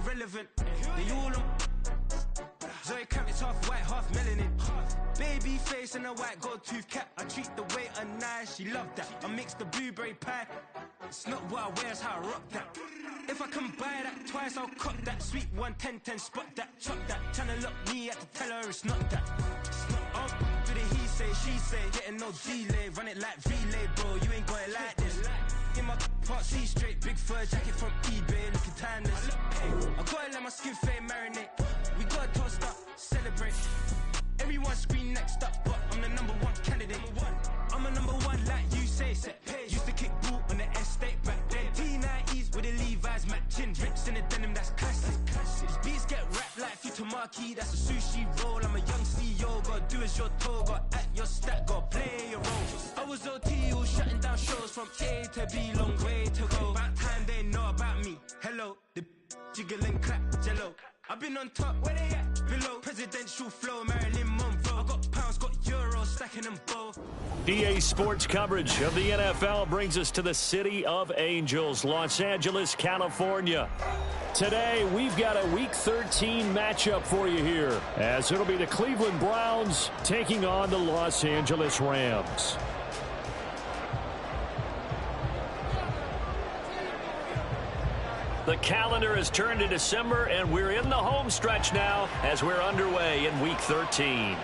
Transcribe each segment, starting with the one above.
irrelevant. They all Zoe Kravitz, half white, half melanin. Baby face and a white gold tooth cap. I treat the waiter nice, she love that. I mix the blueberry pie. It's not what I wear, it's how I rock that. If I can buy that twice, I'll cut that. Sweet 110, spot that, chop that. Tryna lock me at the teller, it's not that. Do the he say, she say, getting no delay. Run it like relay, bro, you ain't got it like this. In my part C straight, big fur jacket from eBay, looking timeless. I gotta let my skin fade marinate. We gotta toast up, celebrate. Everyone scream next up, but I'm the number one candidate. I'm a number one like you say. Used to kick ball on the estate back then. T90s with the Levi's matching. Drips in the denim, that's classic. These beats get wrapped like Futamaki, that's a sushi roll. I'm a young CEO, gotta do as you're told. Gotta act your stat, gotta play your role. I was OT, all shutting down shows from A to B, long way to go. About time they know about me. Hello, the jiggle and clap, jello. I've been on top, where they at? Below, presidential flow, Marilyn Monroe. I got pounds, got euros, stacking them both. EA Sports coverage of the NFL brings us to the City of Angels, Los Angeles, California. Today, we've got a Week 13 matchup for you here, as it'll be the Cleveland Browns taking on the Los Angeles Rams. The calendar has turned to December, and we're in the home stretch now as we're underway in Week 13.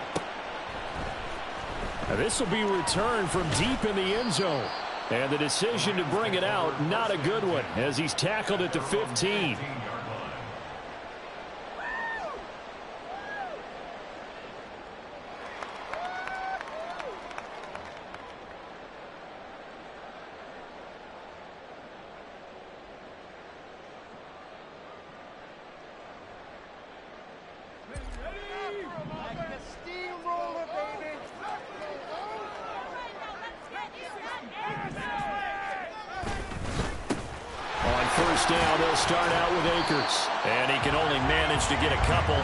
Now, this will be returned from deep in the end zone. And the decision to bring it out, not a good one, as he's tackled at the 15. First down, they'll start out with Akers. And he can only manage to get a couple.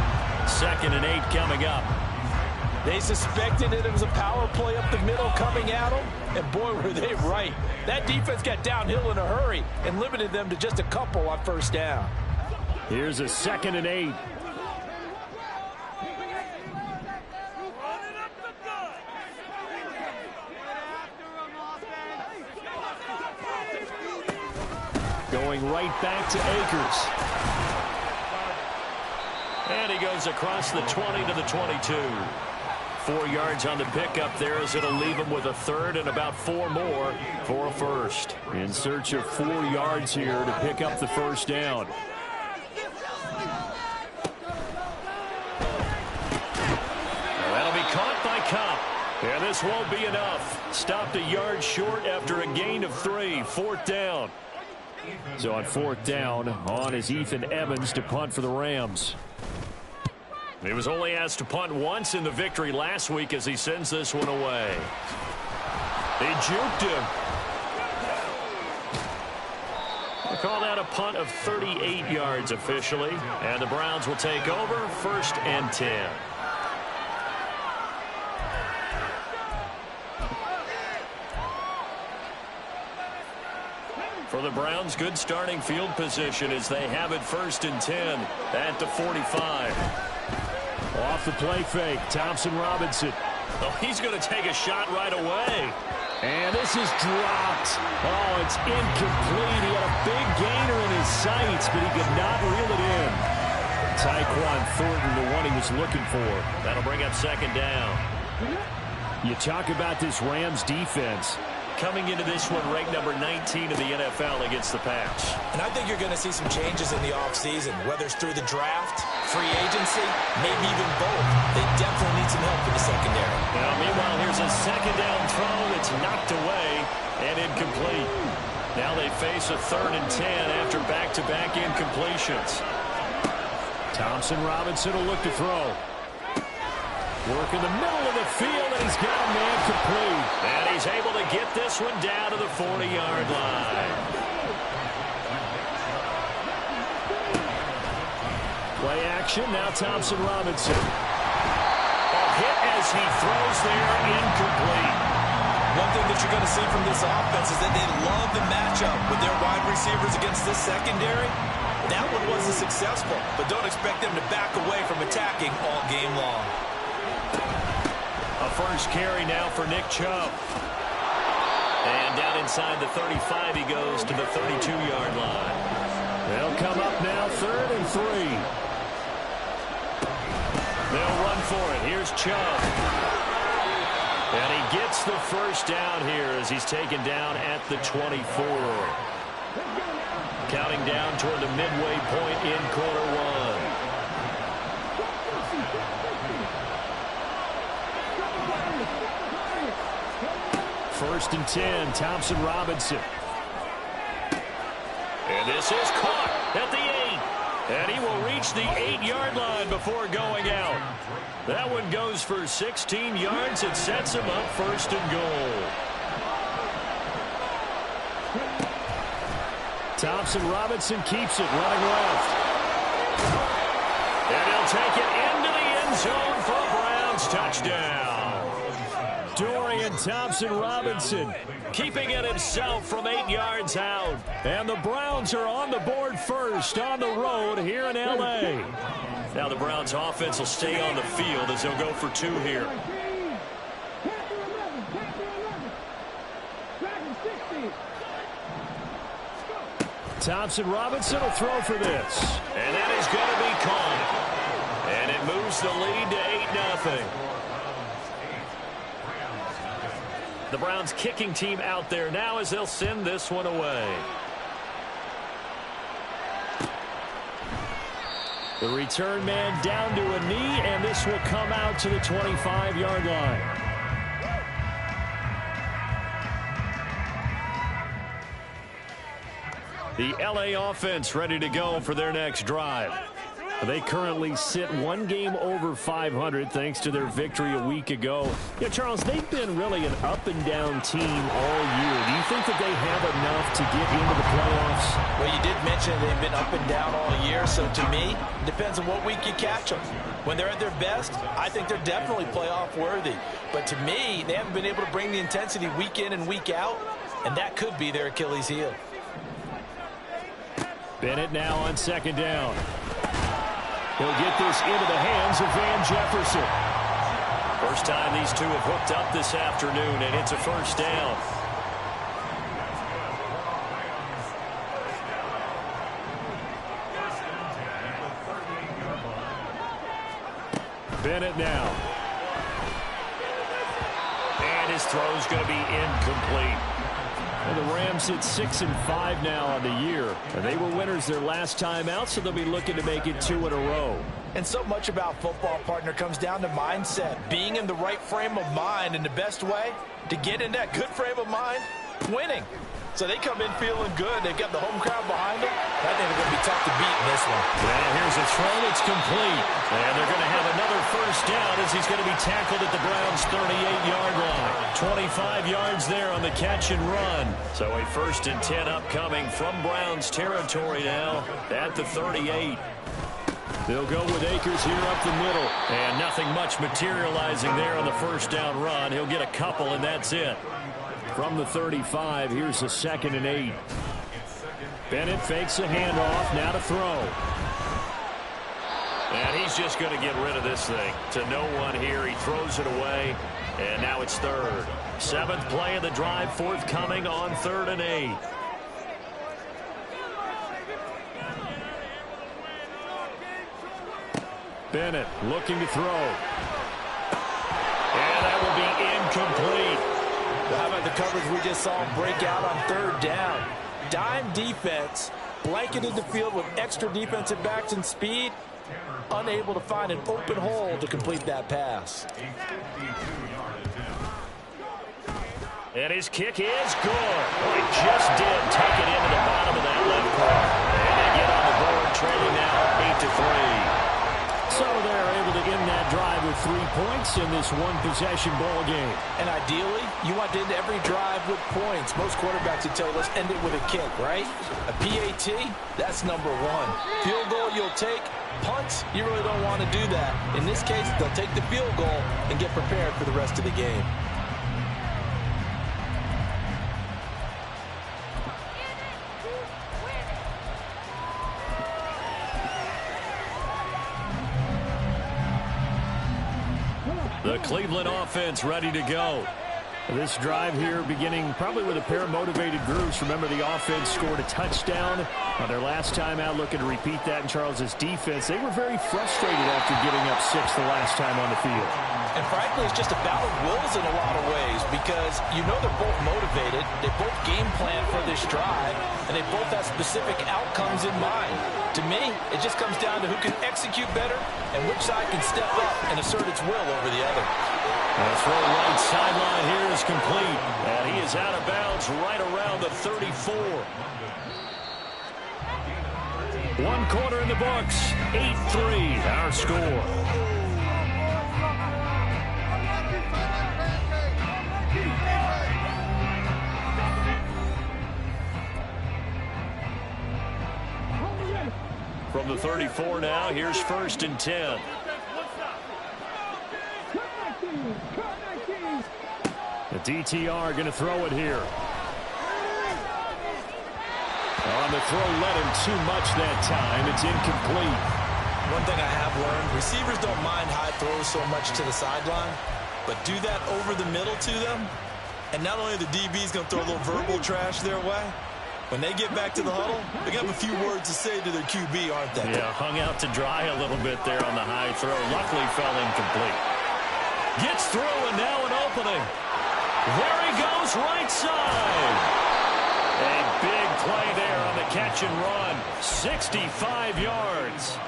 2nd and 8 coming up. They suspected that it was a power play up the middle coming at them, and boy, were they right. That defense got downhill in a hurry and limited them to just a couple on first down. Here's a 2nd and 8. Going right back to Akers. And he goes across the 20 to the 22. 4 yards on the pickup there, as it'll leave him with a third and about 4 more for a first. In search of 4 yards here to pick up the first down. Well, that'll be caught by Cobb. And this won't be enough. Stopped a yard short after a gain of 3. 4th down. So on 4th down, on is Ethan Evans to punt for the Rams. He was only asked to punt once in the victory last week as he sends this one away. They juked him. They call that a punt of 38 yards officially. And the Browns will take over, 1st and 10. For the Browns, good starting field position as they have it 1st and 10 at the 45. Off the play fake, Thompson Robinson. Oh, he's going to take a shot right away. And this is dropped. Oh, it's incomplete. He had a big gainer in his sights, but he could not reel it in. Tyquan Thornton, the one he was looking for. That'll bring up 2nd down. You talk about this Rams defense. Coming into this one, ranked number 19 in the NFL against the pass. And I think you're going to see some changes in the offseason, whether it's through the draft, free agency, maybe even both. They definitely need some help in the secondary. Now, meanwhile, here's a 2nd down throw. It's knocked away and incomplete. Now they face a 3rd and 10 after back-to-back incompletions. Thompson Robinson will look to throw. Work in the middle of the field, and he's got a man complete. And he's able to get this one down to the 40-yard line. Play action, now Thompson Robinson. A hit as he throws there, incomplete. One thing that you're going to see from this offense is that they love the matchup with their wide receivers against this secondary. That one wasn't successful, but don't expect them to back away from attacking all game long. A first carry now for Nick Chubb. And down inside the 35, he goes to the 32-yard line. They'll come up now 3rd and 3. They'll run for it. Here's Chubb. And he gets the first down here as he's taken down at the 24. Counting down toward the midway point in quarter one. First and 10, Thompson Robinson. And this is caught at the 8. And he will reach the 8-yard line before going out. That one goes for 16 yards. It sets him up 1st and goal. Thompson Robinson keeps it running left. And he'll take it into the end zone for a Browns touchdown. Dorian Thompson-Robinson keeping it himself from 8 yards out. And the Browns are on the board first on the road here in L.A. Now the Browns offense will stay on the field as they'll go for 2 here. Thompson-Robinson will throw for this. And that is going to be caught. And it moves the lead to 8-0. The Browns kicking team out there now as they'll send this one away. The return man down to a knee, and this will come out to the 25-yard line. The L.A. offense ready to go for their next drive. They currently sit 1 game over 500 thanks to their victory a week ago. Yeah, Charles, they've been really an up-and-down team all year. Do you think that they have enough to get into the playoffs? Well, you did mention they've been up and down all year, so to me, it depends on what week you catch them. When they're at their best, I think they're definitely playoff worthy. But to me, they haven't been able to bring the intensity week in and week out, and that could be their Achilles heel. Bennett now on 2nd down. He'll get this into the hands of Van Jefferson. First time these two have hooked up this afternoon, and it's a first down. Bennett now. And his throw's going to be incomplete. And the Rams hit 6-5 now on the year. And they were winners their last time out, so they'll be looking to make it 2 in a row. And so much about football, partner, comes down to mindset. Being in the right frame of mind, and the best way to get in that good frame of mind, winning. So they come in feeling good. They've got the home crowd behind them. I think they're going to be tough to beat in this one. And here's a throw that's complete. And they're going to have another first down as he's going to be tackled at the Browns' 38-yard line. 25 yards there on the catch and run. So a 1st and 10 upcoming from Browns territory now at the 38. They'll go with Akers here up the middle. And nothing much materializing there on the first down run. He'll get a couple, and that's it. From the 35, here's a 2nd and 8. Bennett fakes a handoff, now to throw. And he's just going to get rid of this thing. To no one here, he throws it away, and now it's 3rd. 7th play of the drive forthcoming on 3rd and 8. Bennett looking to throw. And that will be incomplete. How about the coverage we just saw break out on 3rd down? Dime defense, blanketed the field with extra defensive backs and speed, unable to find an open hole to complete that pass. And his kick is good. Oh, he just did take it into the bottom of that left corner. And they get on the board, trailing now 8-3. So they're able to end that drive with 3 points in this one-possession ball game. And ideally, you want to end every drive with points. Most quarterbacks would tell you, let's end it with a kick, right? A PAT, that's number 1. Field goal you'll take. Punts, you really don't want to do that. In this case, they'll take the field goal and get prepared for the rest of the game. The Cleveland offense ready to go. This drive here beginning probably with a pair of motivated groups. Remember, the offense scored a touchdown on their last time out. Looking to repeat that in Charles's defense. They were very frustrated after giving up 6 the last time on the field. And frankly, it's just a battle of wills in a lot of ways because you know they're both motivated. They both game plan for this drive, and they both have specific outcomes in mind. To me, it just comes down to who can execute better and which side can step up and assert its will over the other. The throw right sideline here is complete, and he is out of bounds right around the 34. 1 quarter in the books, 8-3, our score. From the 34 now, here's 1st and 10. The DTR going to throw it here. On the throw, let him too much that time. It's incomplete. One thing I have learned, receivers don't mind high throws so much to the sideline, but do that over the middle to them, and not only the DB's going to throw a little verbal trash their way, when they get back to the huddle, they're going to have a few words to say to their QB, aren't they? Yeah, hung out to dry a little bit there on the high throw. Luckily fell incomplete. Gets through, and now an opening. There he goes, right side. A big play there on the catch and run. 65 yards.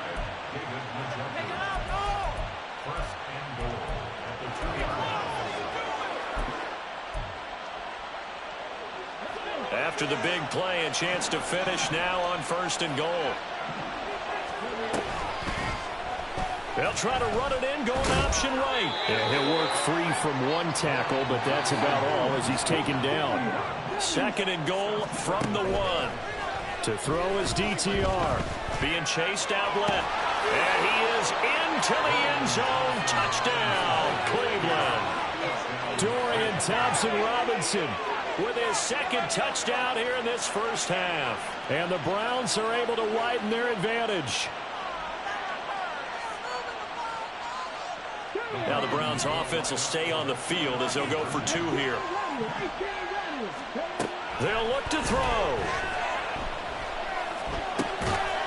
After the big play, a chance to finish now on 1st and goal. They'll try to run it in, going option right. Yeah, he'll work free from 1 tackle, but that's about all as he's taken down. 2nd and goal from the 1. To throw is DTR. Being chased out left. And he is into the end zone. Touchdown, Cleveland. Dorian Thompson-Robinson with his 2nd touchdown here in this first half. And the Browns are able to widen their advantage. Now the Browns offense will stay on the field as they'll go for 2 here. They'll look to throw.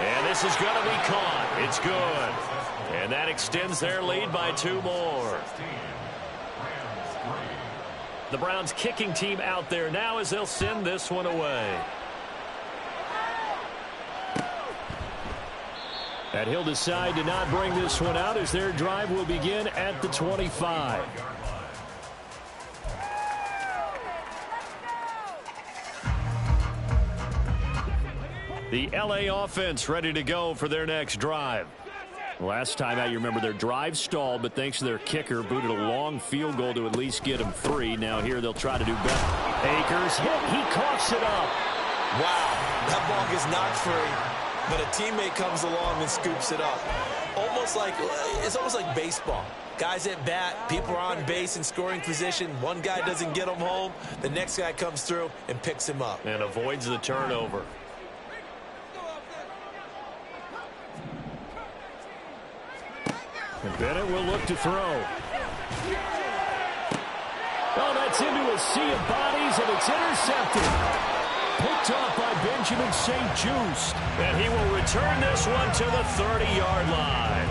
And this is going to be caught. It's good. And that extends their lead by 2 more. The Browns kicking team out there now as they'll send this one away. And he'll decide to not bring this one out as their drive will begin at the 25. The LA offense ready to go for their next drive. Last time out, you remember their drive stalled, but thanks to their kicker, booted a long field goal to at least get them 3. Now here they'll try to do better. Akers hit. He coughs it up. Wow, that ball gets knocked free, but a teammate comes along and scoops it up. It's almost like baseball. Guys at bat, people are on base in scoring position. One guy doesn't get him home. The next guy comes through and picks him up. And avoids the turnover. And Bennett will look to throw. Oh, that's into a sea of bodies, and it's intercepted. Picked off by Benjamin St-Juste. And he will return this one to the 30-yard line.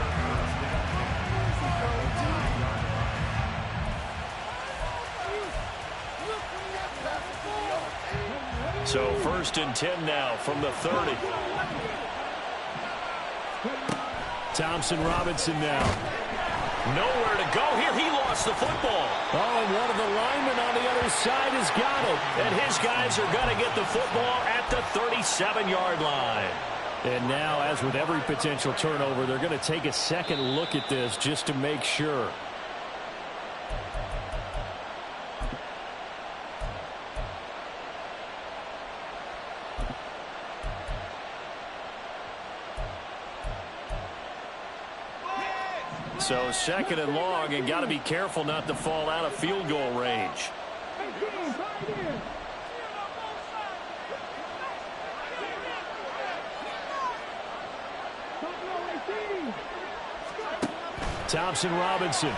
So 1st and 10 now from the 30. Thompson-Robinson now. Nowhere to go here. He lost the football. Oh, and one of the linemen on the other side has got it. And his guys are going to get the football at the 37-yard line. And now, as with every potential turnover, they're going to take a second look at this just to make sure. So 2nd and long, and got to be careful not to fall out of field goal range. Thompson-Robinson.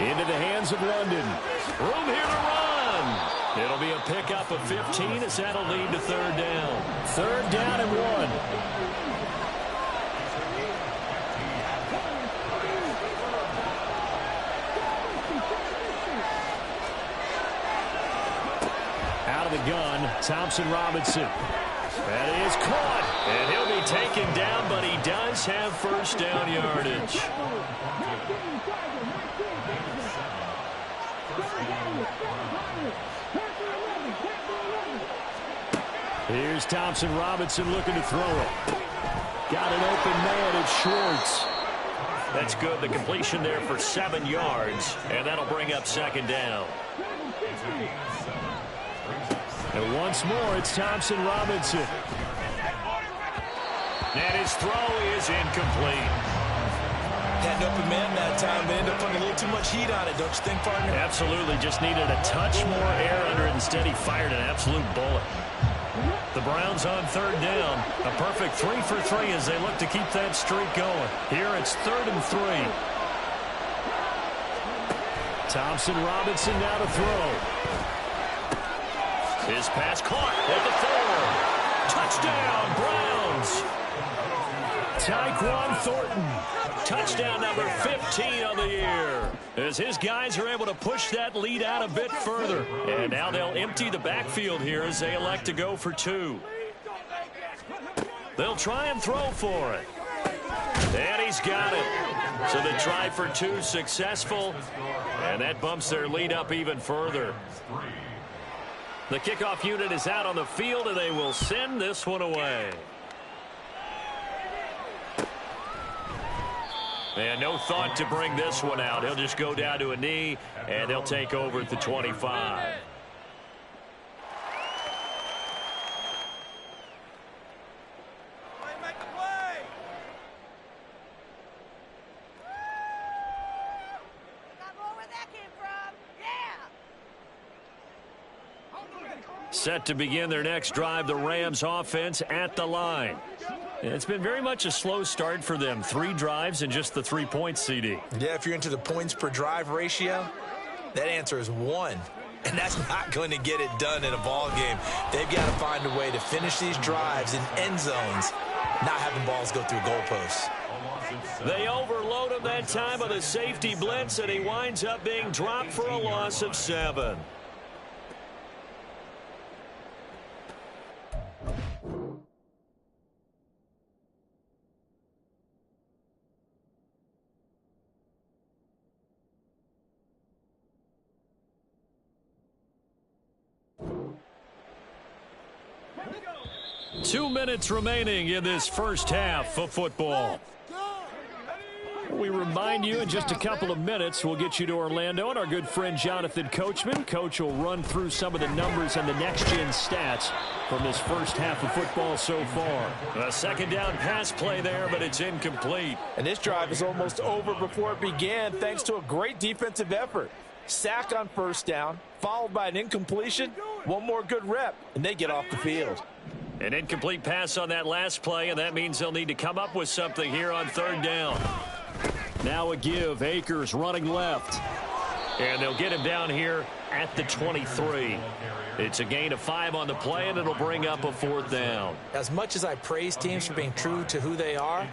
Into the hands of London. Room here to run. It'll be a pickup of 15 as that'll lead to third down. Third down and 1. Out of the gun, Thompson Robinson. That is caught. And he'll be taken down, but he does have first down yardage. Here's Thompson Robinson looking to throw it. Got an open man. It's Schwartz. That's good. The completion there for 7 yards, and that'll bring up second down. And once more, it's Thompson Robinson. And his throw is incomplete. Had an open man that time, but ended up putting a little too much heat on it, don't you think, partner? Absolutely. Just needed a touch more air under it. Instead, he fired an absolute bullet. The Browns on third down. A perfect 3 for 3 as they look to keep that streak going. Here it's 3rd and 3. Thompson Robinson now to throw. His pass caught at the 4. Touchdown, Browns. Tyquan Thornton. Touchdown number 15 on the year. As his guys are able to push that lead out a bit further. And now they'll empty the backfield here as they elect to go for 2. They'll try and throw for it. And he's got it. So the try for 2 successful. And that bumps their lead up even further. The kickoff unit is out on the field, and they will send this one away. And no thought to bring this one out. He'll just go down to a knee, and they'll take over at the 25. Set to begin their next drive, the Rams offense at the line. It's been very much a slow start for them. 3 drives and just the 3 points, CD. Yeah, if you're into the points per drive ratio, that answer is 1. And that's not going to get it done in a ball game. They've got to find a way to finish these drives in end zones, not having balls go through goalposts. They overload him that time with a safety blitz, and he winds up being dropped for a loss of 7. Two minutes remaining in this first half of football. We remind you in just a couple of minutes we'll get you to Orlando and our good friend Jonathan Coachman. Coach will run through some of the numbers and the next-gen stats from this first half of football so far. A second down pass play there, but it's incomplete. And this drive is almost over before it began thanks to a great defensive effort. Sack on first down, followed by an incompletion, one more good rep, and they get off the field. An incomplete pass on that last play, and that means they'll need to come up with something here on third down. Now a give. Akers running left. And they'll get him down here at the 23. It's a gain of 5 on the play, and it'll bring up a 4th down. As much as I praise teams for being true to who they are,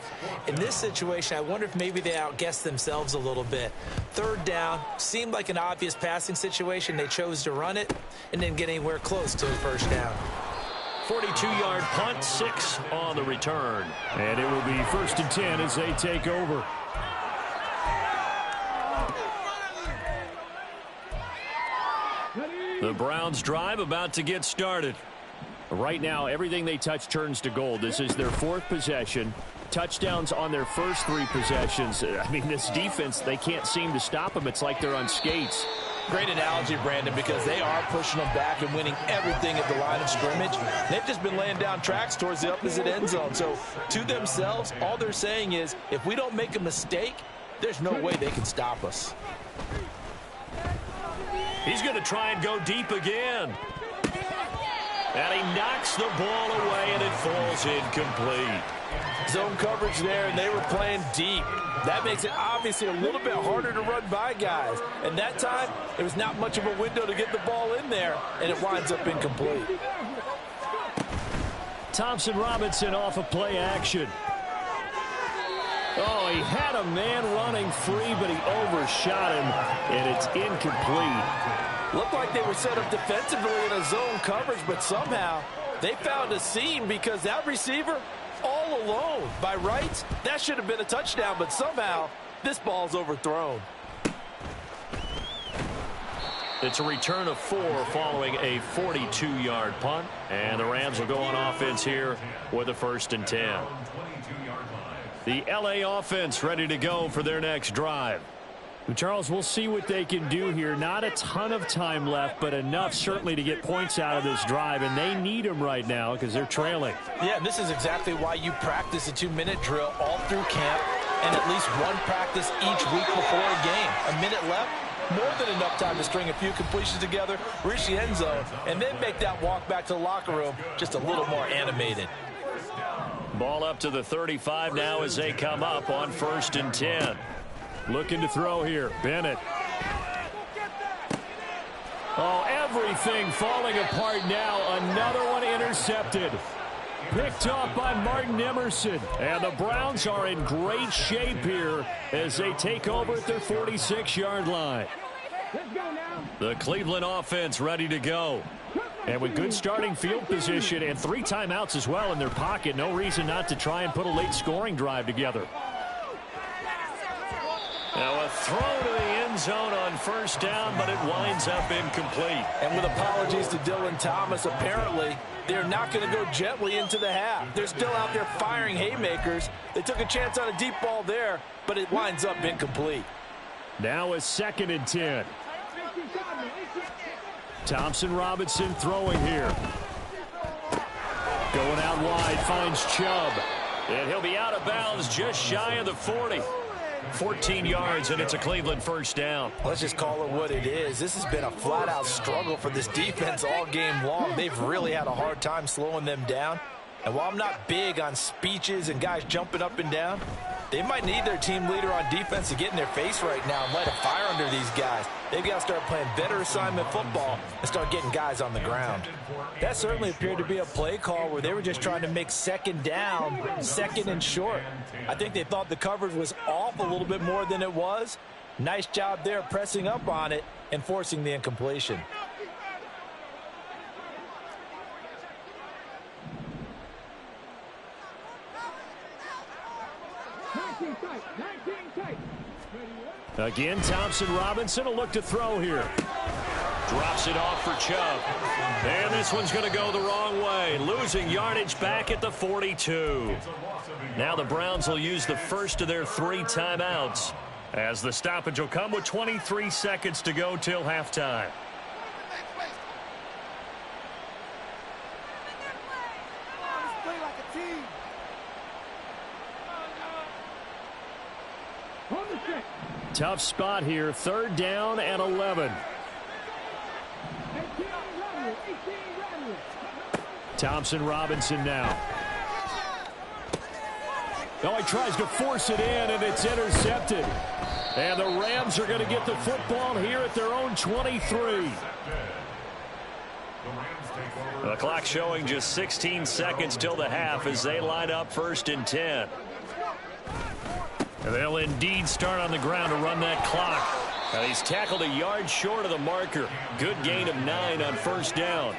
in this situation, I wonder if maybe they outguessed themselves a little bit. Third down seemed like an obvious passing situation. They chose to run it and didn't get anywhere close to the first down. 42-yard punt, 6 on the return. And it will be 1st and 10 as they take over. The Browns drive about to get started. Right now, everything they touch turns to gold. This is their 4th possession. Touchdowns on their first 3 possessions. I mean, this defense, they can't seem to stop them. It's like they're on skates. Great analogy, Brandon, because they are pushing them back and winning everything at the line of scrimmage. They've just been laying down tracks towards the opposite end zone. So, to themselves, all they're saying is, if we don't make a mistake, there's no way they can stop us. He's going to try and go deep again. And he knocks the ball away, and it falls incomplete. Zone coverage there, and they were playing deep. That makes it obviously a little bit harder to run by guys. And that time, there was not much of a window to get the ball in there, and it winds up incomplete. Thompson Robinson off of play action. Oh, he had a man running free, but he overshot him, and it's incomplete. Looked like they were set up defensively in a zone coverage, but somehow they found a seam because that receiver all alone. By rights, that should have been a touchdown, but somehow this ball's overthrown. It's a return of 4 following a 42-yard punt, and the Rams will go on offense here with a 1st and 10. The LA offense ready to go for their next drive. Charles, we'll see what they can do here. Not a ton of time left, but enough certainly to get points out of this drive, and they need them right now because they're trailing. Yeah, this is exactly why you practice a 2-minute drill all through camp and at least one practice each week before a game. A minute left, more than enough time to string a few completions together, reach the end zone, and then make that walk back to the locker room just a little more animated. Ball up to the 35 now as they come up on 1st and 10. Looking to throw here. Bennett. Oh, everything falling apart now. Another one intercepted. Picked off by Martin Emerson. And the Browns are in great shape here as they take over at their 46-yard line. The Cleveland offense ready to go. And with good starting field position and 3 timeouts as well in their pocket, no reason not to try and put a late scoring drive together. Now a throw to the end zone on 1st down, but it winds up incomplete. And with apologies to Dylan Thomas, apparently they're not going to go gently into the half. They're still out there firing haymakers. They took a chance on a deep ball there, but it winds up incomplete. Now a 2nd and 10. Thompson Robinson throwing here. Going out wide, finds Chubb. And he'll be out of bounds just shy of the 40. 14 yards, and it's a Cleveland 1st down. Let's just call it what it is. This has been a flat-out struggle for this defense all game long. They've really had a hard time slowing them down. And while I'm not big on speeches and guys jumping up and down, they might need their team leader on defense to get in their face right now and light a fire under these guys. They've got to start playing better assignment football and start getting guys on the ground. That certainly appeared to be a play call where they were just trying to make 2nd down, 2nd and short. I think they thought the coverage was off a little bit more than it was. Nice job there pressing up on it and forcing the incompletion. Again, Thompson Robinson will look to throw here. Drops it off for Chubb. And this one's going to go the wrong way. Losing yardage back at the 42. Now the Browns will use the first of their 3 timeouts as the stoppage will come with 23 seconds to go till halftime. Tough spot here. 3rd down and 11. Thompson Robinson now. Oh, he tries to force it in, and it's intercepted. And the Rams are going to get the football here at their own 23. The clock showing just 16 seconds till the half as they line up 1st and 10. And they'll indeed start on the ground to run that clock. Now he's tackled a yard short of the marker. Good gain of 9 on 1st down.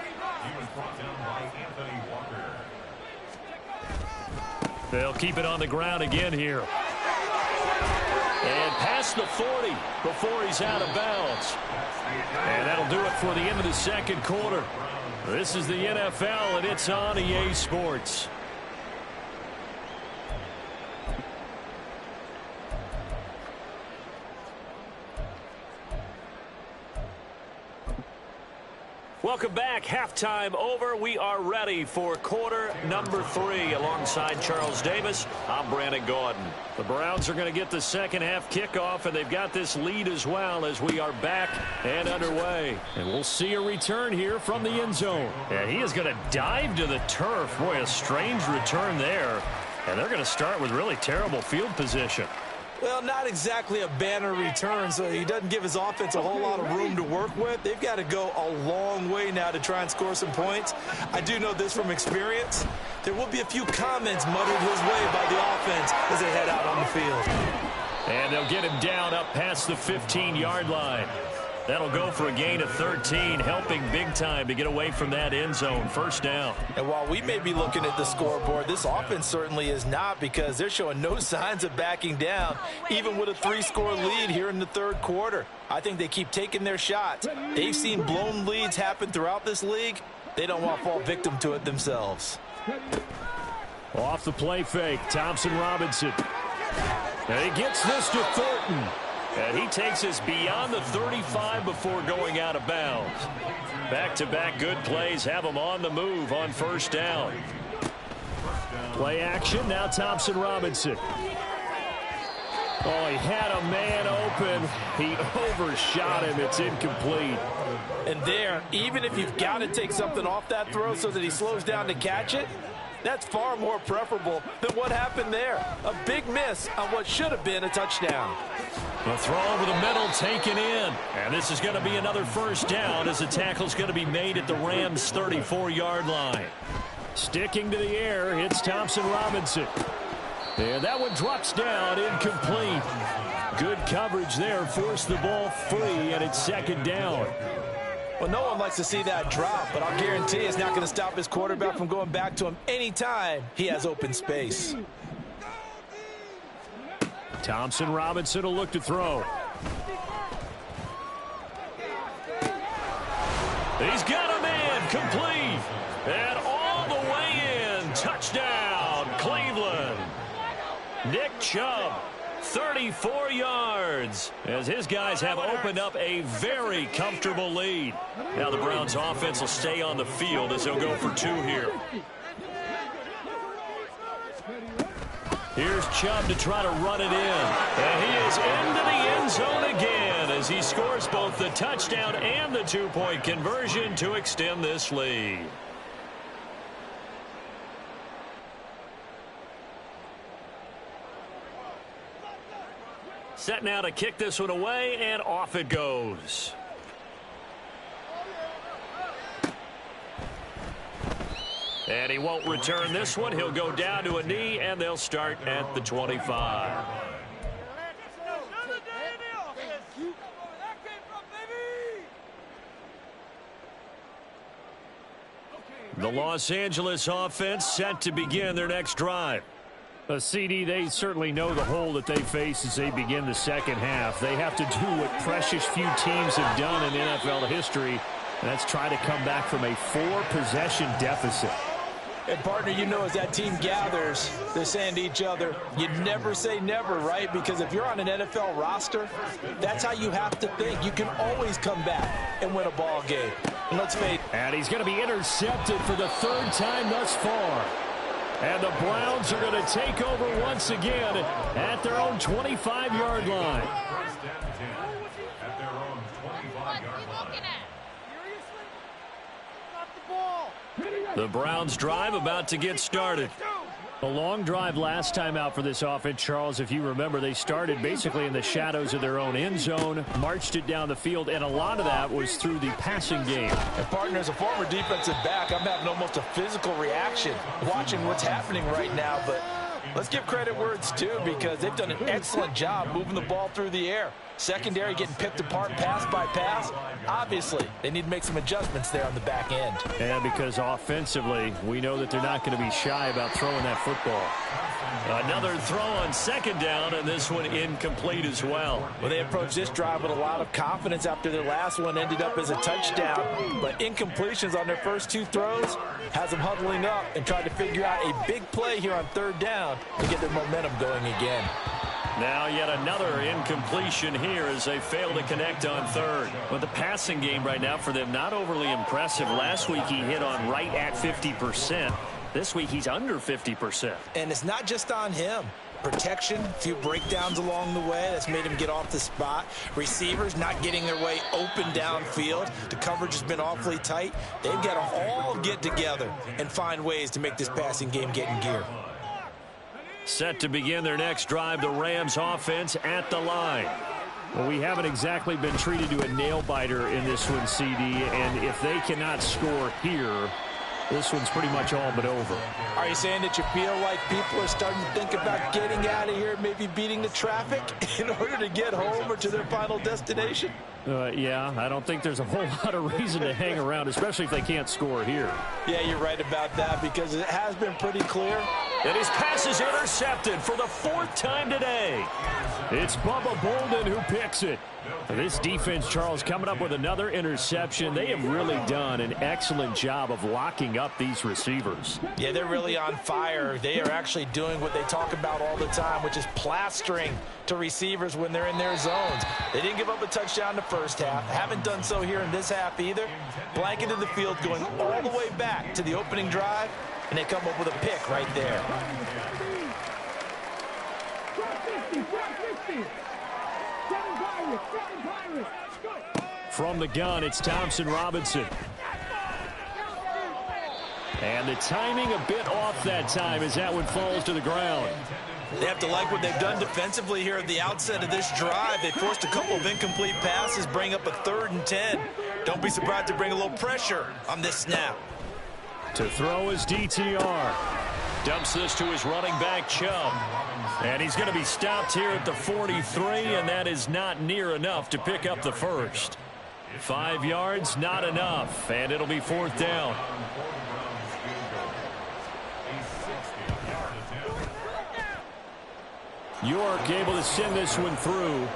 They'll keep it on the ground again here. And past the 40 before he's out of bounds. And that'll do it for the end of the 2nd quarter. This is the NFL, and it's on EA Sports. Welcome back. Halftime over. We are ready for quarter number 3. Alongside Charles Davis, I'm Brandon Gaudin. The Browns are going to get the 2nd half kickoff, and they've got this lead as well as we are back and underway. And we'll see a return here from the end zone. Yeah, he is going to dive to the turf. Boy, a strange return there. And they're going to start with really terrible field position. Well, not exactly a banner return, so he doesn't give his offense a whole lot of room to work with. They've got to go a long way now to try and score some points. I do know this from experience. There will be a few comments muttered his way by the offense as they head out on the field. And they'll get him down up past the 15-yard line. That'll go for a gain of 13, helping big time to get away from that end zone. First down. And while we may be looking at the scoreboard, this offense certainly is not, because they're showing no signs of backing down, even with a 3-score lead here in the third quarter. I think they keep taking their shots. They've seen blown leads happen throughout this league. They don't want to fall victim to it themselves. Off the play fake, Thompson Robinson. And he gets this to Thornton. And he takes us beyond the 35 before going out of bounds. Back-to-back good plays have him on the move on first down. Play action, now Thompson Robinson. Oh, he had a man open. He overshot him. It's incomplete. And there, even if you've got to take something off that throw so that he slows down to catch it, that's far more preferable than what happened there. A big miss on what should have been a touchdown. The throw over the middle taken in. And this is going to be another first down as the tackle's going to be made at the Rams' 34-yard line. Sticking to the air, it's Thompson Robinson. And that one drops down, incomplete. Good coverage there, forced the ball free, and it's second down. Well, no one likes to see that drop, but I'll guarantee it's not going to stop his quarterback from going back to him anytime he has open space. Thompson Robinson will look to throw. He's got a man, complete. And all the way in, touchdown, Cleveland. Nick Chubb, 34 yards, as his guys have opened up a very comfortable lead. Now the Browns offense will stay on the field as they'll go for 2 here. Here's Chubb to try to run it in. And he is into the end zone again as he scores both the touchdown and the 2-point conversion to extend this lead. Set now to kick this one away, and off it goes. And he won't return this one. He'll go down to a knee, and they'll start at the 25. The Los Angeles offense set to begin their next drive. CD, they certainly know the hole that they face as they begin the second half. They have to do what precious few teams have done in NFL history, and that's try to come back from a 4-possession deficit. And, partner, you know, as that team gathers, they're saying to each other, you never say never, right? Because if you're on an NFL roster, that's how you have to think. You can always come back and win a ball game. And let's face it. And he's going to be intercepted for the 3rd time thus far. And the Browns are going to take over once again at their own 25-yard line. The Browns drive about to get started. A long drive last time out for this offense, Charles. If you remember, they started basically in the shadows of their own end zone, marched it down the field, and a lot of that was through the passing game. And, partner, as a former defensive back, I'm having almost a physical reaction watching what's happening right now. But let's give credit where it's due, because they've done an excellent job moving the ball through the air. Secondary getting picked apart pass by pass. Obviously, they need to make some adjustments there on the back end. And because offensively, we know that they're not going to be shy about throwing that football. Another throw on second down, and this one incomplete as well. Well, they approached this drive with a lot of confidence after their last one ended up as a touchdown. But incompletions on their first 2 throws has them huddling up and trying to figure out a big play here on 3rd down to get their momentum going again. Now yet another incompletion here as they fail to connect on 3rd. But the passing game right now for them, not overly impressive. Last week he hit on right at 50%. This week he's under 50%. And it's not just on him. Protection, a few breakdowns along the way that's made him get off the spot. Receivers not getting their way open downfield. The coverage has been awfully tight. They've got to all get together and find ways to make this passing game get in gear. Set to begin their next drive, the Rams offense at the line. Well, we haven't exactly been treated to a nail-biter in this one, CD, and if they cannot score here, this one's pretty much all but over. Are you saying that you feel like people are starting to think about getting out of here, maybe beating the traffic in order to get home or to their final destination? Yeah, I don't think there's a whole lot of reason to hang around, especially if they can't score here. Yeah, you're right about that because it has been pretty clear. And his pass is intercepted for the 4th time today. It's Bubba Bolden who picks it. This defense, Charles, coming up with another interception. They have really done an excellent job of locking up these receivers. Yeah, they're really on fire. They are actually doing what they talk about all the time, which is plastering to receivers when they're in their zones. They didn't give up a touchdown in the first half. Haven't done so here in this half either. Blanketed the field going all the way back to the opening drive, and they come up with a pick right there. From the gun, it's Thompson Robinson. And the timing a bit off that time as that one falls to the ground. They have to like what they've done defensively here at the outset of this drive. They forced a couple of incomplete passes, bring up a 3rd and 10. Don't be surprised to bring a little pressure on this snap. To throw is DTR. Dumps this to his running back, Chubb. And he's going to be stopped here at the 43, and that is not near enough to pick up the first. 5 yards, not enough, and it'll be 4th down. York able to send this one through.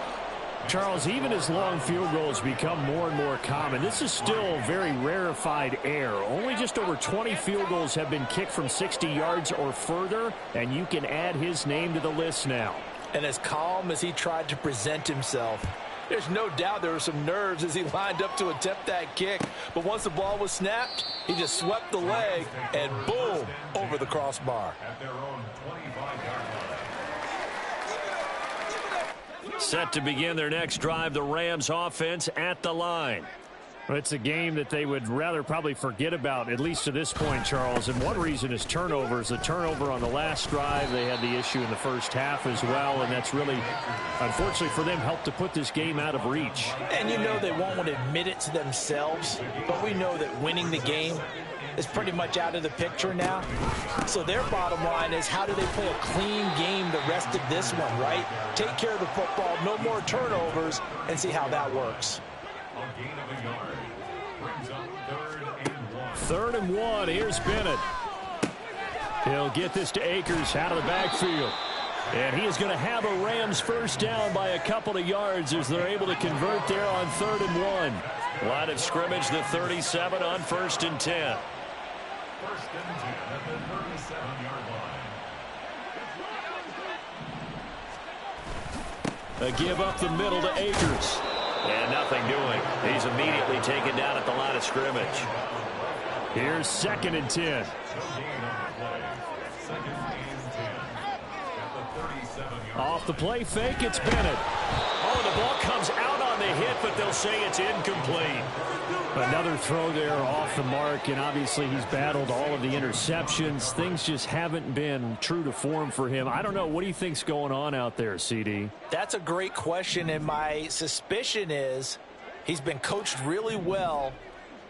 Charles, even as long field goals become more and more common, this is still very rarefied air. Only just over 20 field goals have been kicked from 60 yards or further, and you can add his name to the list now. And as calm as he tried to present himself, there's no doubt there were some nerves as he lined up to attempt that kick. But once the ball was snapped, he just swept the leg and boom, over the crossbar. Set to begin their next drive, the Rams offense at the line. Well, it's a game that they would rather probably forget about, at least to this point, Charles. And one reason is turnovers. A turnover on the last drive. They had the issue in the first half as well, and that's really, unfortunately for them, helped to put this game out of reach. And you know they won't want to admit it to themselves, but we know that winning the game is pretty much out of the picture now. So their bottom line is, how do they play a clean game the rest of this one, right? Take care of the football, no more turnovers, and see how that works. 3rd and 1. Here's Bennett. He'll get this to Akers out of the backfield. And he is going to have a Rams first down by a couple of yards as they're able to convert there on 3rd and 1. Line of scrimmage, the 37 on 1st and 10. A give up the middle to Akers. And nothing doing. He's immediately taken down at the line of scrimmage. Here's 2nd and 10. Off the play fake, it's Bennett. Oh, the ball comes out on the hit, but they'll say it's incomplete. Another throw there off the mark, and obviously he's battled all of the interceptions. Things just haven't been true to form for him. I don't know. What do you think's going on out there, CD? That's a great question, and my suspicion is he's been coached really well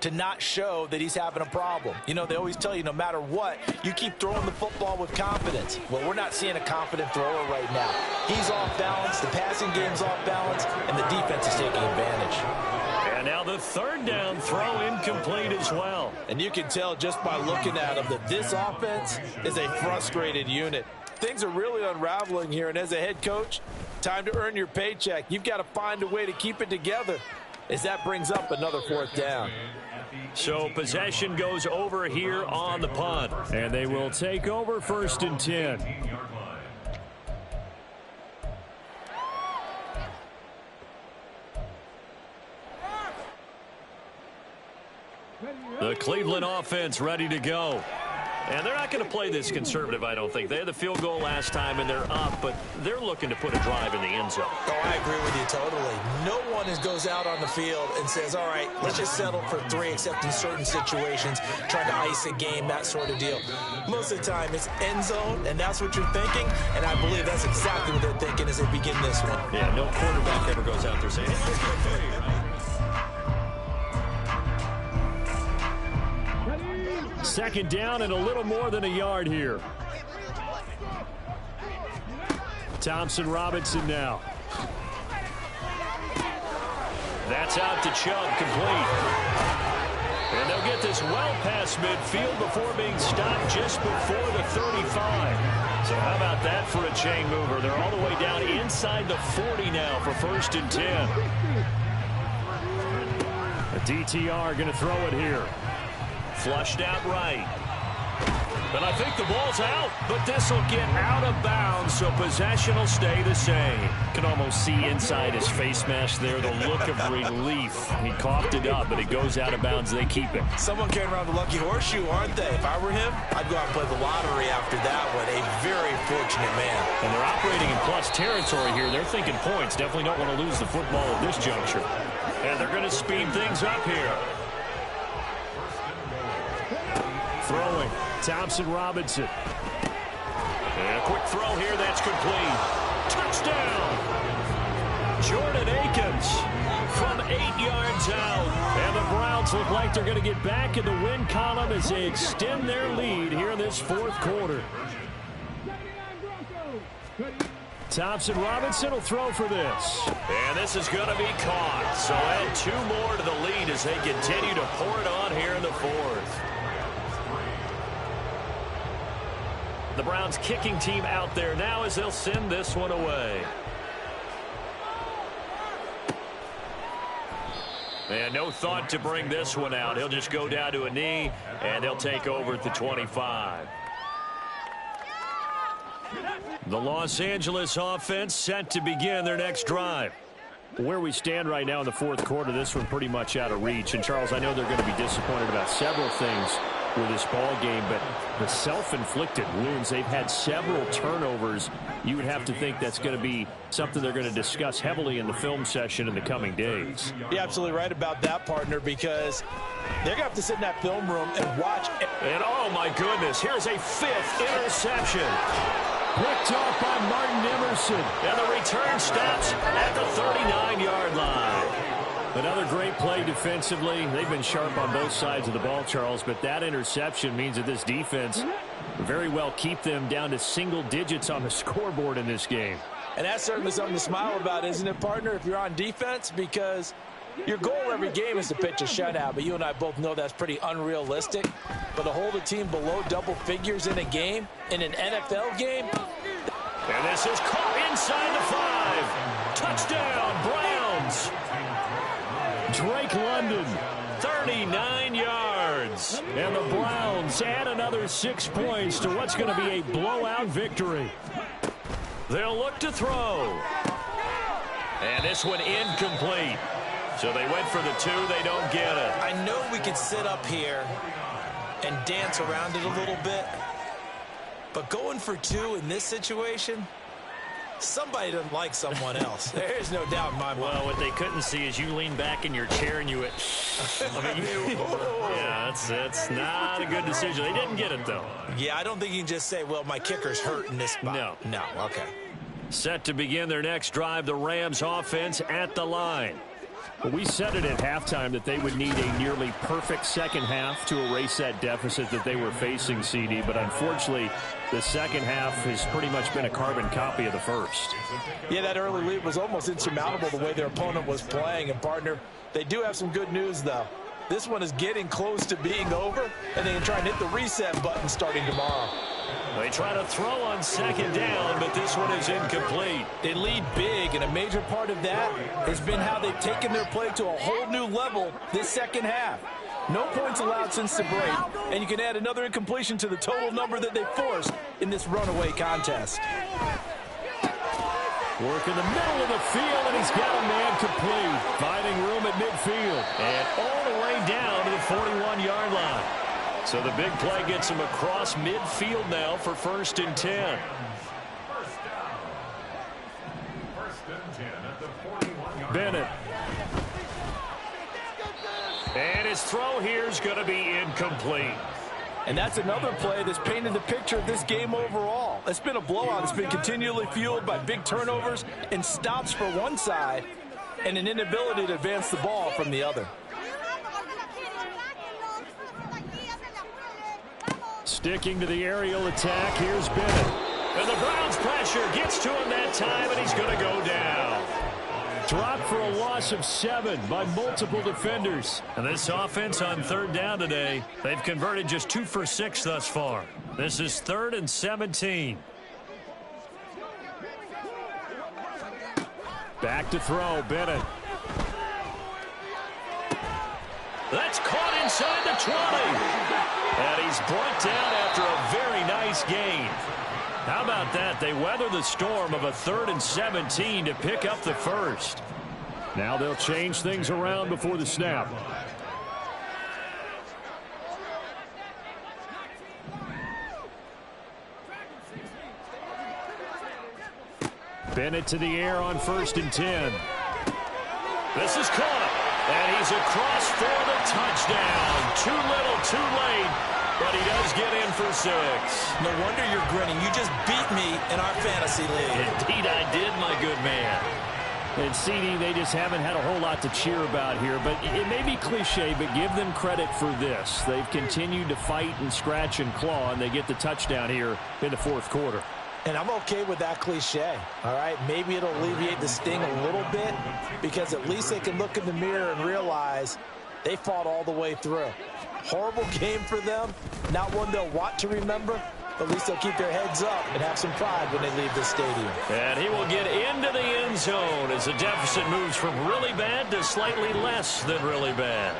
to not show that he's having a problem. You know, they always tell you no matter what, you keep throwing the football with confidence. Well, we're not seeing a confident thrower right now. He's off balance, the passing game's off balance, and the defense is taking advantage. And now the 3rd down throw incomplete as well. And you can tell just by looking at him that this offense is a frustrated unit. Things are really unraveling here, and as a head coach, time to earn your paycheck. You've got to find a way to keep it together as that brings up another 4th down. So possession goes over here on the punt. And they will take over 1st and 10. The Cleveland offense ready to go. And they're not going to play this conservative, I don't think. They had the field goal last time, and they're up, but they're looking to put a drive in the end zone. Oh, I agree with you totally. No one goes out on the field and says, all right, let's just settle for 3, except in certain situations, trying to ice a game, that sort of deal. Most of the time, it's end zone, and that's what you're thinking, and I believe that's exactly what they're thinking as they begin this one. Yeah, no quarterback ever goes out there saying, hey, let's get paid. Second down and a little more than a yard here. Thompson Robinson now. That's out to Chubb, complete. And they'll get this well past midfield before being stopped just before the 35. So how about that for a chain mover? They're all the way down inside the 40 now for 1st and 10. A DTR going to throw it here. Flushed out right. And I think the ball's out, but this will get out of bounds, so possession will stay the same. Can almost see inside his face mask there, the look of relief. He coughed it up, but it goes out of bounds. They keep it. Someone carrying around the lucky horseshoe, aren't they? If I were him, I'd go out and play the lottery after that one. A very fortunate man. And they're operating in plus territory here. They're thinking points. Definitely don't want to lose the football at this juncture. And they're going to speed things up here. Throwing, Thompson Robinson. And a quick throw here, that's complete. Touchdown! Jordan Akins from 8 yards out. And the Browns look like they're going to get back in the win column as they extend their lead here in this 4th quarter. Thompson Robinson will throw for this. And this is going to be caught. So add 2 more to the lead as they continue to pour it on here in the 4th. The Browns kicking team out there now as they'll send this one away. And no thought to bring this one out. He'll just go down to a knee, and they'll take over at the 25. The Los Angeles offense set to begin their next drive. Where we stand right now in the 4th quarter, this one pretty much out of reach. And, Charles, I know they're going to be disappointed about several things with this ball game, but the self-inflicted wounds, they've had several turnovers. You would have to think that's going to be something they're going to discuss heavily in the film session in the coming days. You're absolutely right about that, partner, because they're going to have to sit in that film room and watch. And, oh, my goodness, here's a 5th interception. Picked off by Martin Emerson. And the return stops at the 39-yard line. Another great play defensively. They've been sharp on both sides of the ball, Charles, but that interception means that this defense very well keep them down to single digits on the scoreboard in this game. And that's certainly something to smile about, isn't it, partner, if you're on defense? Because your goal every game is to pitch a shutout, but you and I both know that's pretty unrealistic. But to hold a team below double figures in a game, in an NFL game. And this is caught inside the 5. Touchdown, Browns. Drake London, 39 yards. And the Browns add another 6 points to what's going to be a blowout victory. They'll look to throw. And this one incomplete. So they went for the 2. They don't get it. I know we could sit up here and dance around it a little bit, but going for 2 in this situation, somebody doesn't like someone else. There's no doubt in my mind. Well, what they couldn't see is you lean back in your chair and you went, yeah, that's not a good decision. They didn't get it, though. Yeah, I don't think you can just say, well, my kicker's hurt in this spot. No. No, okay. Set to begin their next drive, the Rams offense at the line. Well, we said it at halftime that they would need a nearly perfect second half to erase that deficit that they were facing, CD. But unfortunately, the second half has pretty much been a carbon copy of the first. Yeah, that early lead was almost insurmountable the way their opponent was playing. And, partner, they do have some good news, though. This one is getting close to being over, and they can try and hit the reset button starting tomorrow. They try to throw on second down, but this one is incomplete. They lead big, and a major part of that has been how they've taken their play to a whole new level this second half. No points allowed since the break, and you can add another incompletion to the total number that they forced in this runaway contest. Work in the middle of the field, and he's got a man complete. Finding room at midfield. And all the way down to the 41-yard line. So the big play gets him across midfield now for 1st and 10. Bennett. And his throw here is going to be incomplete. And that's another play that's painted the picture of this game overall. It's been a blowout. It's been continually fueled by big turnovers and stops for one side and an inability to advance the ball from the other. Sticking to the aerial attack, here's Bennett. And the Browns' pressure gets to him that time, and he's going to go down. Dropped for a loss of 7 by multiple defenders. And this offense on 3rd down today, they've converted just 2 for 6 thus far. This is 3rd and 17. Back to throw, Bennett. That's caught inside the 20. And he's brought down after a very nice gain. How about that? They weather the storm of a 3rd and 17 to pick up the first. Now they'll change things around before the snap. Bennett to the air on 1st and 10. This is caught. And he's across for the touchdown. Too little, too late. But he does get in for 6. No wonder you're grinning. You just beat me in our fantasy league. Indeed I did, my good man. And CD, they just haven't had a whole lot to cheer about here. But it may be cliche, but give them credit for this. They've continued to fight and scratch and claw, and they get the touchdown here in the 4th quarter. And I'm okay with that cliche, all right? Maybe it'll alleviate the sting a little bit because at least they can look in the mirror and realize they fought all the way through. Horrible game for them, not one they'll want to remember, but at least they'll keep their heads up and have some pride when they leave the stadium. And he will get into the end zone as the deficit moves from really bad to slightly less than really bad.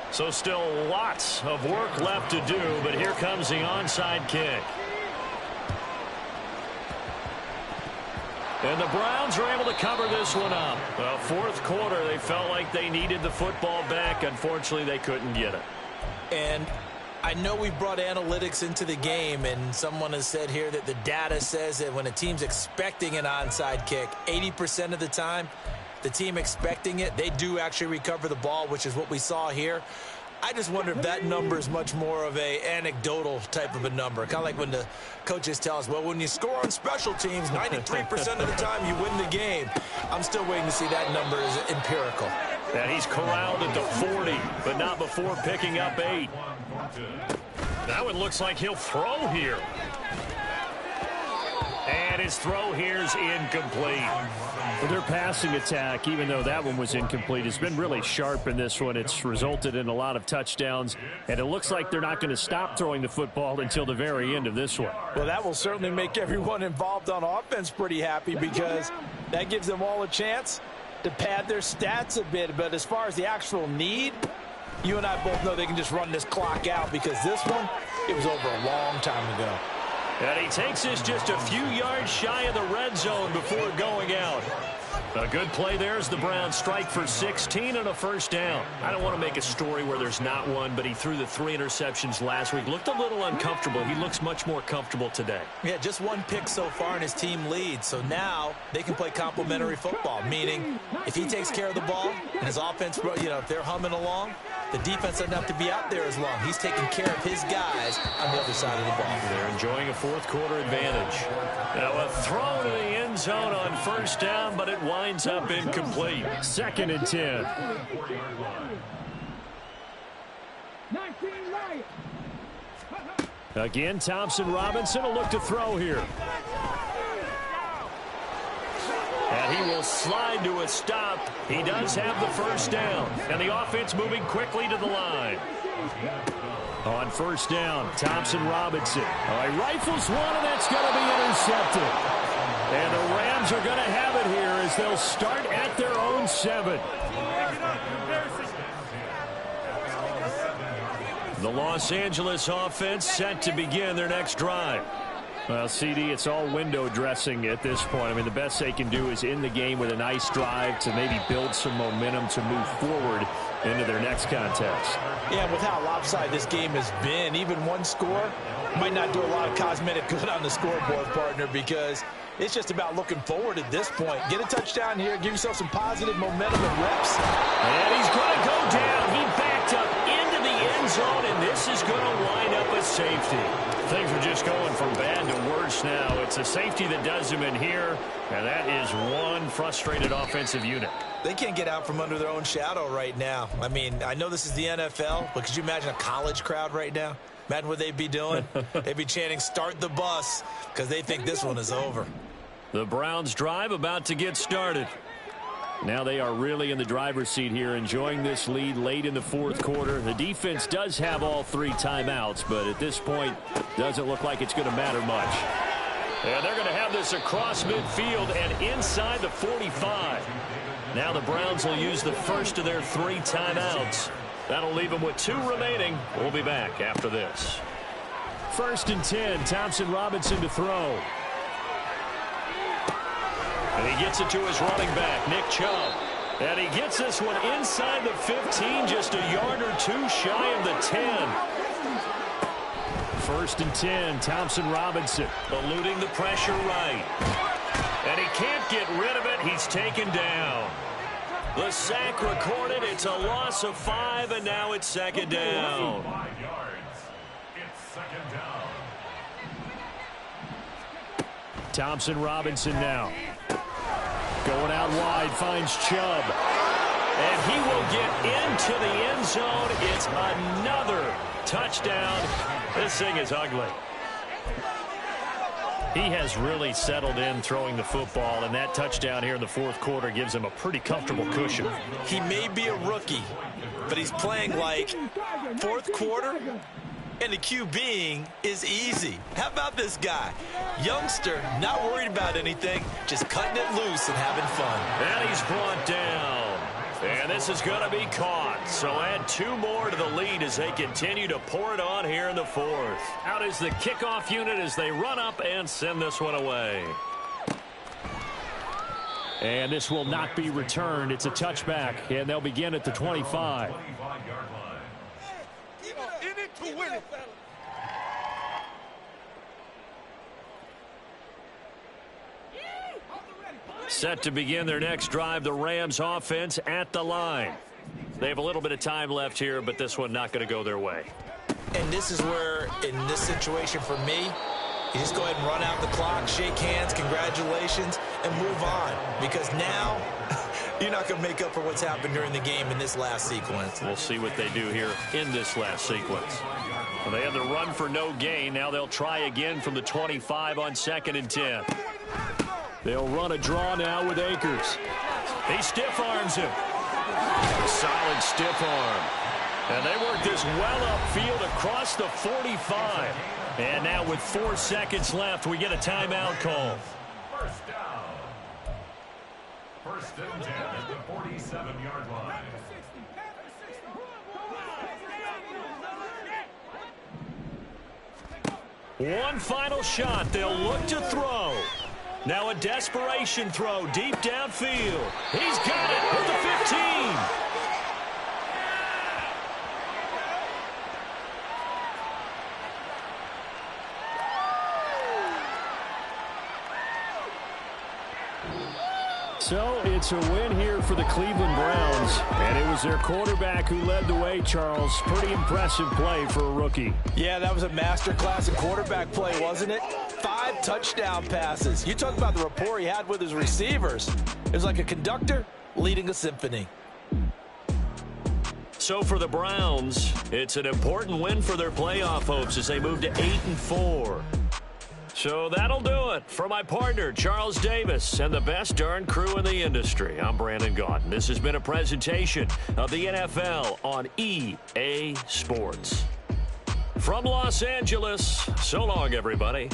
So still lots of work left to do, but here comes the onside kick. And the Browns are able to cover this one up. Well, 4th quarter, they felt like they needed the football back. Unfortunately, they couldn't get it. And I know we brought analytics into the game, and someone has said here that the data says that when a team's expecting an onside kick, 80% of the time, the team expecting it, they do actually recover the ball, which is what we saw here. I just wonder if that number is much more of a anecdotal type of a number. Kind of like when the coaches tell us, well, when you score on special teams, 93% of the time you win the game. I'm still waiting to see that number is empirical. And he's corralled at the 40, but not before picking up 8. Now it looks like he'll throw here. And his throw here is incomplete. Well, their passing attack, even though that one was incomplete, has been really sharp in this one. It's resulted in a lot of touchdowns, and it looks like they're not going to stop throwing the football until the very end of this one. Well, that will certainly make everyone involved on offense pretty happy because that gives them all a chance to pad their stats a bit. But as far as the actual need, you and I both know they can just run this clock out because this one, it was over a long time ago. And he takes this just a few yards shy of the red zone before going out. A good play there as the Browns strike for 16 and a 1st down. I don't want to make a story where there's not one, but he threw the 3 interceptions last week. Looked a little uncomfortable. He looks much more comfortable today. Yeah, just 1 pick so far and his team leads. So now they can play complementary football, meaning if he takes care of the ball and his offense, you know, if they're humming along, the defense doesn't have to be out there as long. He's taking care of his guys on the other side of the ball. They're enjoying a 4th quarter advantage. Now a throw to the end zone on 1st down, but it winds up incomplete. 2nd and 10. Again, Thompson Robinson will look to throw here. And he will slide to a stop. He does have the 1st down. And the offense moving quickly to the line. On 1st down, Thompson Robinson. He rifles one, and that's going to be intercepted. And the Rams are going to have it here as they'll start at their own 7. The Los Angeles offense set to begin their next drive. Well, CD, it's all window dressing at this point. I mean, the best they can do is in the game with a nice drive to maybe build some momentum to move forward into their next contest. Yeah, with how lopsided this game has been, even one score might not do a lot of cosmetic good on the scoreboard, partner, because it's just about looking forward at this point. Get a touchdown here, give yourself some positive momentum and reps. And he's going to go down. He backed up into the end zone, and this is going to wind up a safety. Things are just going from bad to worse now. It's a safety that does him in here, and that is one frustrated offensive unit. They can't get out from under their own shadow right now. I mean, I know this is the NFL, but could you imagine a college crowd right now? Imagine what they'd be doing. They'd be chanting, "Start the bus," because they think this one is over. The Browns drive about to get started. Now they are really in the driver's seat here, enjoying this lead late in the fourth quarter. The defense does have all 3 timeouts, but at this point, doesn't look like it's going to matter much. And they're going to have this across midfield and inside the 45. Now the Browns will use the first of their 3 timeouts. That'll leave them with 2 remaining. We'll be back after this. 1st and 10, Thompson Robinson to throw. And he gets it to his running back, Nick Chubb. And he gets this one inside the 15, just a yard or 2 shy of the 10. 1st and 10, Thompson Robinson. Eluding the pressure right. And he can't get rid of it. He's taken down. The sack recorded. It's a loss of 5, and now it's 2nd down. 5 yards. It's 2nd down. Thompson Robinson now. Going out wide, finds Chubb. And he will get into the end zone. It's another touchdown. This thing is ugly. He has really settled in throwing the football, and that touchdown here in the fourth quarter gives him a pretty comfortable cushion. He may be a rookie, but he's playing like fourth quarter, and the QBing is easy. How about this guy? Youngster, not worried about anything, just cutting it loose and having fun. And he's brought down. And this is going to be caught. So add 2 more to the lead as they continue to pour it on here in the fourth. Out is the kickoff unit as they run up and send this one away. And this will not be returned. It's a touchback, and they'll begin at the 25. 25-yard line. In it to win it. Set to begin their next drive, the Rams offense at the line. They have a little bit of time left here, but this one not going to go their way. And this is where, in this situation for me, you just go ahead and run out the clock, shake hands, congratulations, and move on. Because now, you're not going to make up for what's happened during the game in this last sequence. We'll see what they do here in this last sequence. Well, they had the run for no gain. Now they'll try again from the 25 on 2nd and 10. They'll run a draw now with Akers. He stiff arms him. A solid stiff arm. And they work this well upfield across the 45. And now with 4 seconds left, we get a timeout call. First down. 1st and 10 at the 47-yard line. One final shot. They'll look to throw. Now a desperation throw deep downfield. He's got it at the 15. So it's a win here for the Cleveland Browns, and it was their quarterback who led the way, Charles. Pretty impressive play for a rookie. Yeah, that was a masterclass in quarterback play, wasn't it? 5 touchdown passes. You talk about the rapport he had with his receivers. It was like a conductor leading a symphony. So for the Browns, it's an important win for their playoff hopes as they move to 8-4. So that'll do it. For my partner, Charles Davis, and the best darn crew in the industry, I'm Brandon Gaudin. This has been a presentation of the NFL on EA Sports. From Los Angeles, so long, everybody.